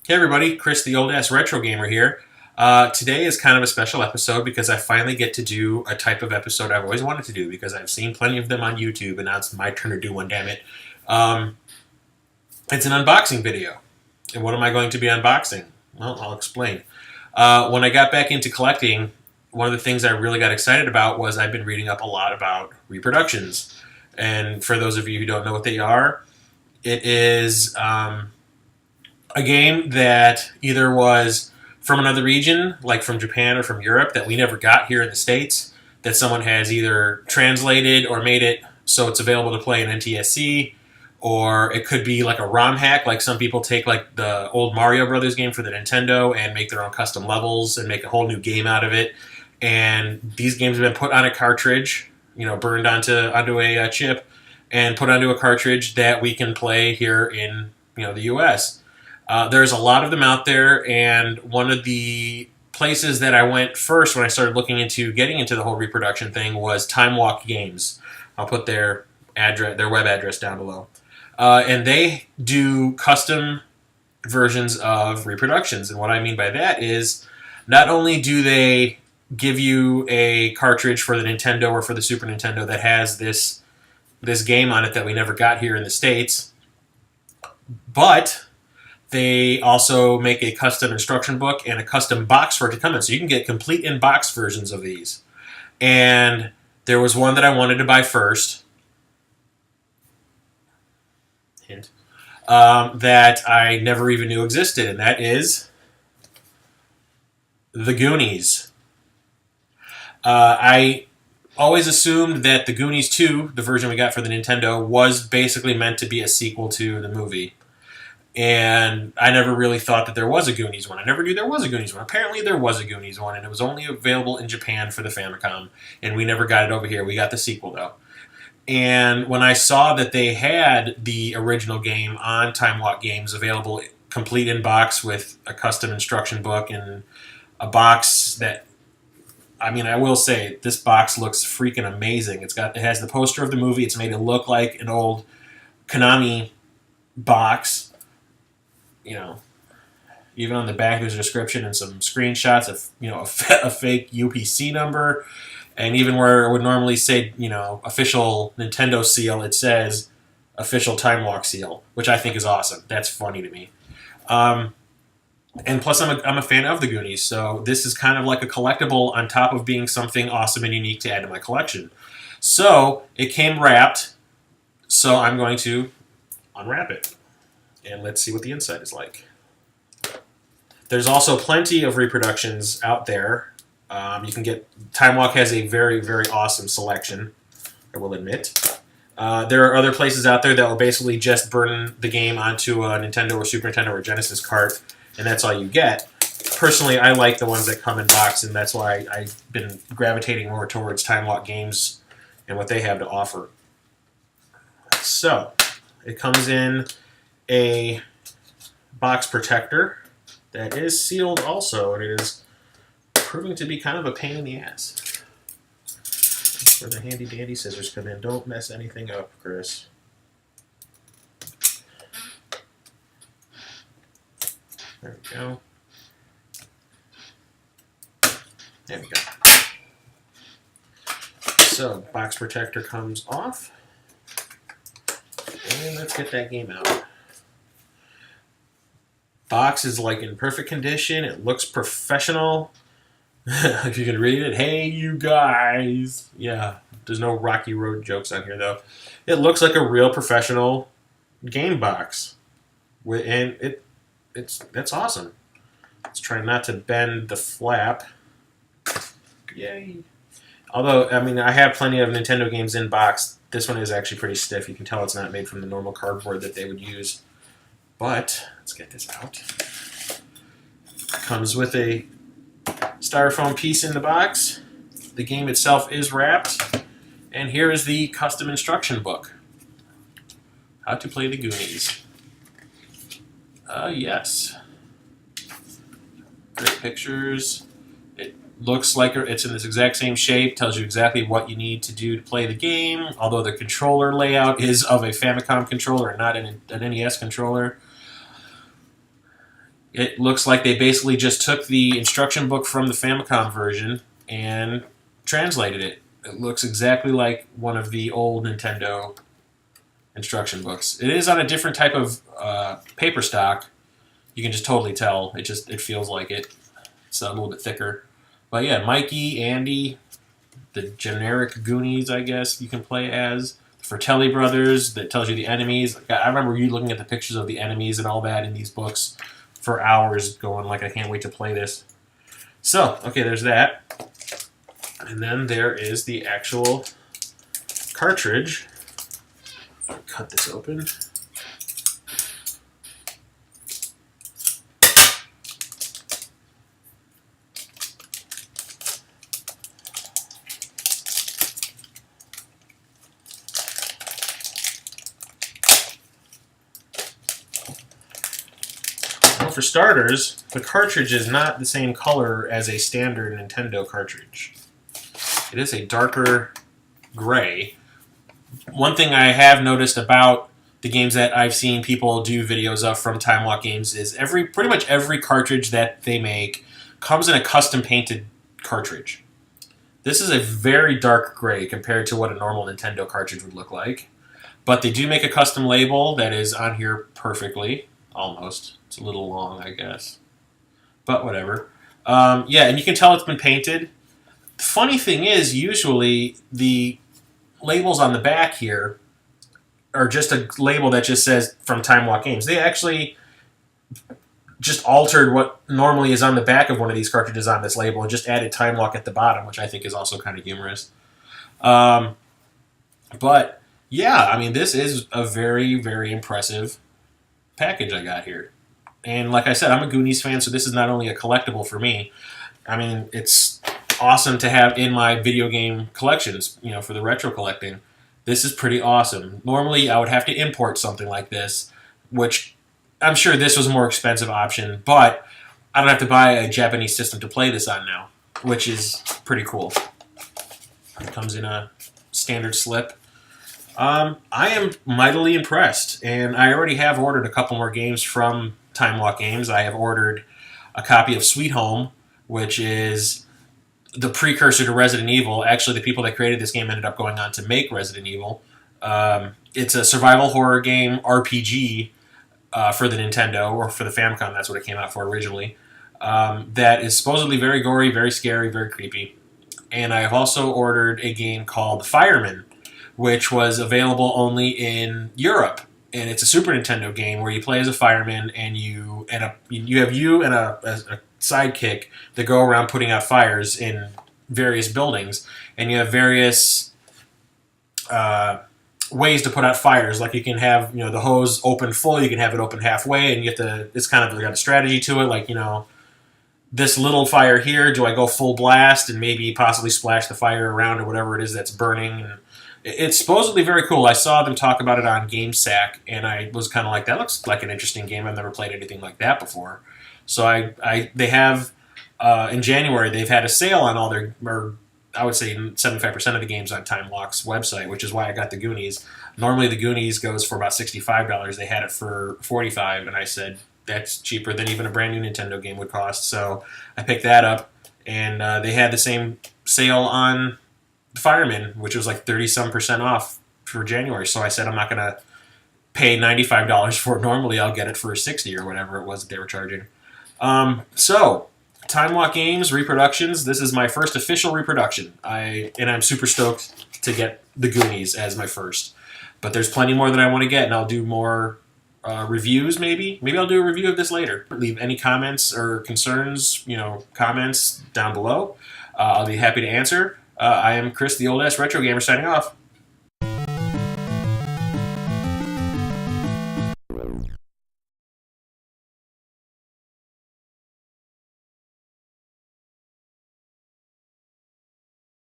Hey everybody, Chris the old ass retro gamer here. Today is kind of a special episode because I finally get to do a type of episode I've always wanted to do because I've seen plenty of them on YouTube and now it's my turn to do one, damn it. Um, it's an unboxing video. And what am I going to be unboxing? Well, I'll explain. When I got back into collecting, one of the things I really got excited about was I've been reading up a lot about reproductions. And for those of you who don't know what they are, it is a game that either was from another region, like from Japan or from Europe, that we never got here in the States, that someone has either translated or made it so it's available to play in NTSC, or it could be like a ROM hack, like some people take like the old Mario Brothers game for the Nintendo and make their own custom levels and make a whole new game out of it. And these games have been put on a cartridge, burned onto a chip and put onto a cartridge that we can play here in the U.S. There's a lot of them out there, and one of the places that I went first when I started looking into getting into the whole reproduction thing was Timewalk Games. I'll put their web address down below. And they do custom versions of reproductions, and what I mean by that is not only do they give you a cartridge for the Nintendo or for the Super Nintendo that has this game on it that we never got here in the States, but they also make a custom instruction book and a custom box for it to come in. So you can get complete in-box versions of these. And there was one that I wanted to buy first. Hint. That I never even knew existed, and that is the Goonies. I always assumed that the Goonies 2, the version we got for the Nintendo, was basically meant to be a sequel to the movie. And I never really thought that there was a Goonies one. I never knew there was a Goonies one. Apparently there was a Goonies one, and it was only available in Japan for the Famicom, and we never got it over here. We got the sequel, though. And when I saw that they had the original game on Timewalk Games available complete in box with a custom instruction book and a box that, I will say, this box looks freaking amazing. It has the poster of the movie. It's made it look like an old Konami box. Even on the back there's a description and some screenshots of, a fake UPC number. And even where it would normally say, official Nintendo seal, it says official Timewalk seal, which I think is awesome. That's funny to me. And plus, I'm a fan of the Goonies, so this is kind of like a collectible on top of being something awesome and unique to add to my collection. So it came wrapped, so I'm going to unwrap it. And let's see what the inside is like. There's also plenty of reproductions out there. You can get... Timewalk has a very, very awesome selection, I will admit. There are other places out there that will basically just burn the game onto a Nintendo or Super Nintendo or Genesis cart, and that's all you get. Personally, I like the ones that come in box, and that's why I've been gravitating more towards Timewalk Games and what they have to offer. So, it comes in a box protector that is sealed also, and it is proving to be kind of a pain in the ass. That's where the handy dandy scissors come in. Don't mess anything up, Chris. There we go. There we go. So, box protector comes off. And let's get that game out. Box is like in perfect condition. It looks professional. If you can read it, hey you guys. Yeah, there's no Rocky Road jokes on here though. It looks like a real professional game box, and that's awesome. Let's try not to bend the flap. Yay! Although I have plenty of Nintendo games in box. This one is actually pretty stiff. You can tell it's not made from the normal cardboard that they would use. But let's get this out. Comes with a styrofoam piece in the box. The game itself is wrapped. And here is the custom instruction book. How to play the Goonies. Yes. Great pictures. It looks like it's in this exact same shape. Tells you exactly what you need to do to play the game. Although the controller layout is of a Famicom controller and not an NES controller. It looks like they basically just took the instruction book from the Famicom version and translated it. It looks exactly like one of the old Nintendo instruction books. It is on a different type of paper stock. You can just totally tell. It feels like it. It's a little bit thicker. But yeah, Mikey, Andy, the generic Goonies, I guess you can play as. The Fratelli brothers, that tells you the enemies. I remember you looking at the pictures of the enemies and all that in these books for hours, going like, I can't wait to play this. So, okay, there's that. And then there is the actual cartridge. Cut this open. For starters, the cartridge is not the same color as a standard Nintendo cartridge. It is a darker gray. One thing I have noticed about the games that I've seen people do videos of from Timewalk Games is pretty much every cartridge that they make comes in a custom painted cartridge. This is a very dark gray compared to what a normal Nintendo cartridge would look like. But they do make a custom label that is on here perfectly. Almost. It's a little long, I guess. But whatever. Yeah, and you can tell it's been painted. The funny thing is, usually the labels on the back here are just a label that just says from Timewalk Games. They actually just altered what normally is on the back of one of these cartridges on this label and just added Timewalk at the bottom, which I think is also kind of humorous. But yeah, I mean, this is a very, very impressive package I got here. And like I said, I'm a Goonies fan, so this is not only a collectible for me. I mean, it's awesome to have in my video game collections, for the retro collecting. This is pretty awesome. Normally, I would have to import something like this, which I'm sure this was a more expensive option, but I don't have to buy a Japanese system to play this on now, which is pretty cool. It comes in a standard slip. I am mightily impressed, and I already have ordered a couple more games from Timewalk Games. I have ordered a copy of Sweet Home, which is the precursor to Resident Evil. Actually, the people that created this game ended up going on to make Resident Evil. It's a survival horror game, RPG, for the Nintendo, or for the Famicom, that's what it came out for originally, that is supposedly very gory, very scary, very creepy. And I have also ordered a game called Fireman, which was available only in Europe. And it's a Super Nintendo game where you play as a fireman, and you have a sidekick that go around putting out fires in various buildings, and you have various ways to put out fires. Like you can have the hose open full, you can have it open halfway, and you have to. It's kind of got a strategy to it. Like this little fire here, do I go full blast and maybe possibly splash the fire around or whatever it is that's burning? And it's supposedly very cool. I saw them talk about it on GameSack, and I was kind of like, that looks like an interesting game. I've never played anything like that before. So they have, in January, they've had a sale on all their, or I would say 75% of the games on Timewalk's website, which is why I got the Goonies. Normally the Goonies goes for about $65. They had it for $45, and I said, that's cheaper than even a brand new Nintendo game would cost. So I picked that up, and they had the same sale on Fireman, which was like 30-some% off for January. So I said, I'm not going to pay $95 for it. Normally I'll get it for $60 or whatever it was that they were charging. So Timewalk Games, reproductions. This is my first official reproduction. I'm super stoked to get the Goonies as my first. But there's plenty more that I want to get, and I'll do more reviews maybe. Maybe I'll do a review of this later. Leave any comments or concerns, comments down below. I'll be happy to answer. I am Chris, the old-ass retro gamer, signing off.